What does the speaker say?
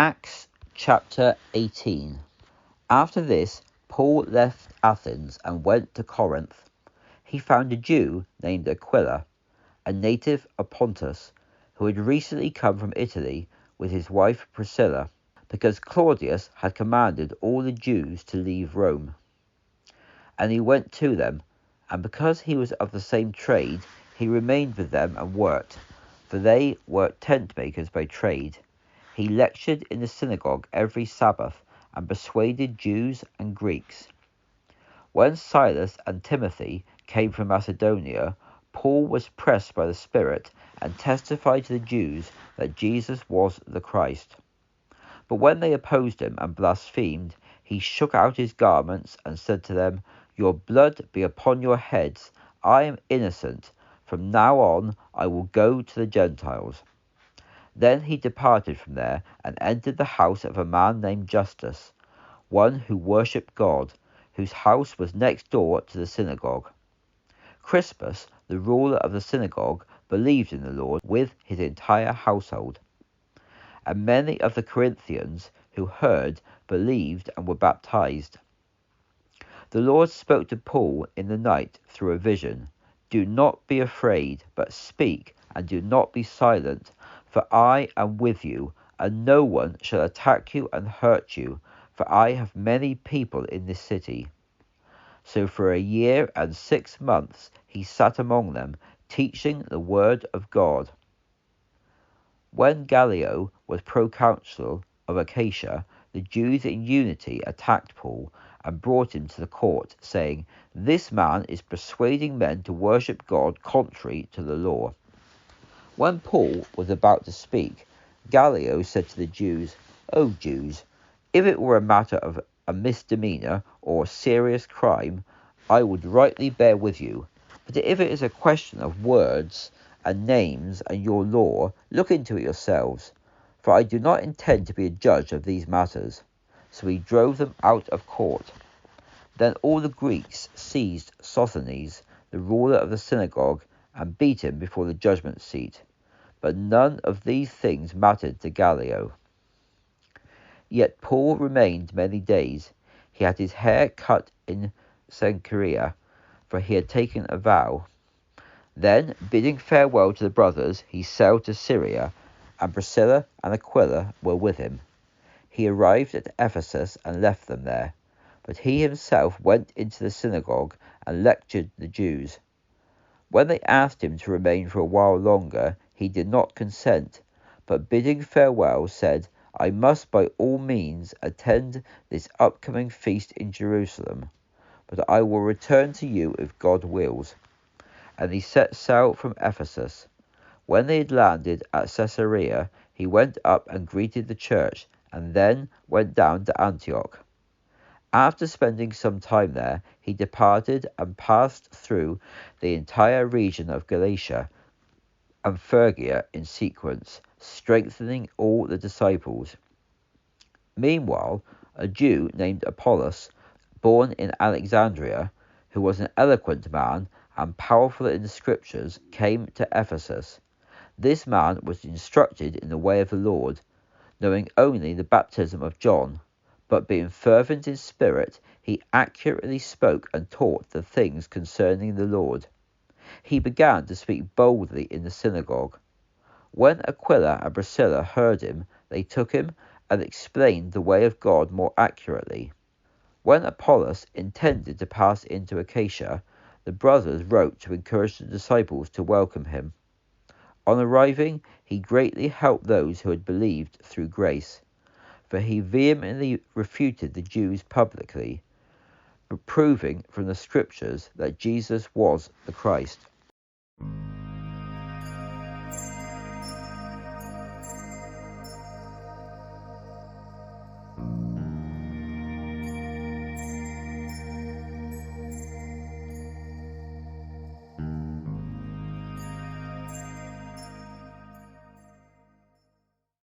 Acts chapter 18. After this, Paul left Athens and went to Corinth. He found a Jew named Aquila, a native of Pontus, who had recently come from Italy with his wife Priscilla, because Claudius had commanded all the Jews to leave Rome. And he went to them, and because he was of the same trade, he remained with them and worked, for they were tentmakers by trade. He lectured in the synagogue every Sabbath and persuaded Jews and Greeks. When Silas and Timothy came from Macedonia, Paul was pressed by the Spirit and testified to the Jews that Jesus was the Christ. But when they opposed him and blasphemed, he shook out his garments and said to them, "Your blood be upon your heads. I am innocent. From now on I will go to the Gentiles." Then he departed from there and entered the house of a man named Justus, one who worshipped God, whose house was next door to the synagogue. Crispus, the ruler of the synagogue, believed in the Lord with his entire household. And many of the Corinthians who heard believed and were baptized. The Lord spoke to Paul in the night through a vision. "Do not be afraid, but speak, and do not be silent, for I am with you, and no one shall attack you and hurt you, for I have many people in this city." So for 1 year and 6 months he sat among them, teaching the word of God. When Gallio was proconsul of Achaia, the Jews in unity attacked Paul and brought him to the court, saying, "This man is persuading men to worship God contrary to the law." When Paul was about to speak, Gallio said to the Jews, "O Jews, if it were a matter of a misdemeanor or a serious crime, I would rightly bear with you. But if it is a question of words and names and your law, look into it yourselves, for I do not intend to be a judge of these matters." So he drove them out of court. Then all the Greeks seized Sosthenes, the ruler of the synagogue, and beat him before the judgment seat. But none of these things mattered to Gallio. Yet Paul remained many days. He had his hair cut in Cenchrea, for he had taken a vow. Then, bidding farewell to the brothers, he sailed to Syria, and Priscilla and Aquila were with him. He arrived at Ephesus and left them there, but he himself went into the synagogue and lectured the Jews. When they asked him to remain for a while longer, he did not consent, but bidding farewell said, "I must by all means attend this upcoming feast in Jerusalem, but I will return to you if God wills." And he set sail from Ephesus. When they had landed at Caesarea, he went up and greeted the church, and then went down to Antioch. After spending some time there, he departed and passed through the entire region of Galatia and Phrygia in sequence, strengthening all the disciples. Meanwhile, a Jew named Apollos, born in Alexandria, who was an eloquent man and powerful in the scriptures, came to Ephesus. This man was instructed in the way of the Lord, knowing only the baptism of John, but being fervent in spirit, he accurately spoke and taught the things concerning the Lord. He began to speak boldly in the synagogue. When Aquila and Priscilla heard him, they took him and explained the way of God more accurately. When Apollos intended to pass into Achaia, the brothers wrote to encourage the disciples to welcome him. On arriving, he greatly helped those who had believed through grace, for he vehemently refuted the Jews publicly, proving from the scriptures that Jesus was the Christ.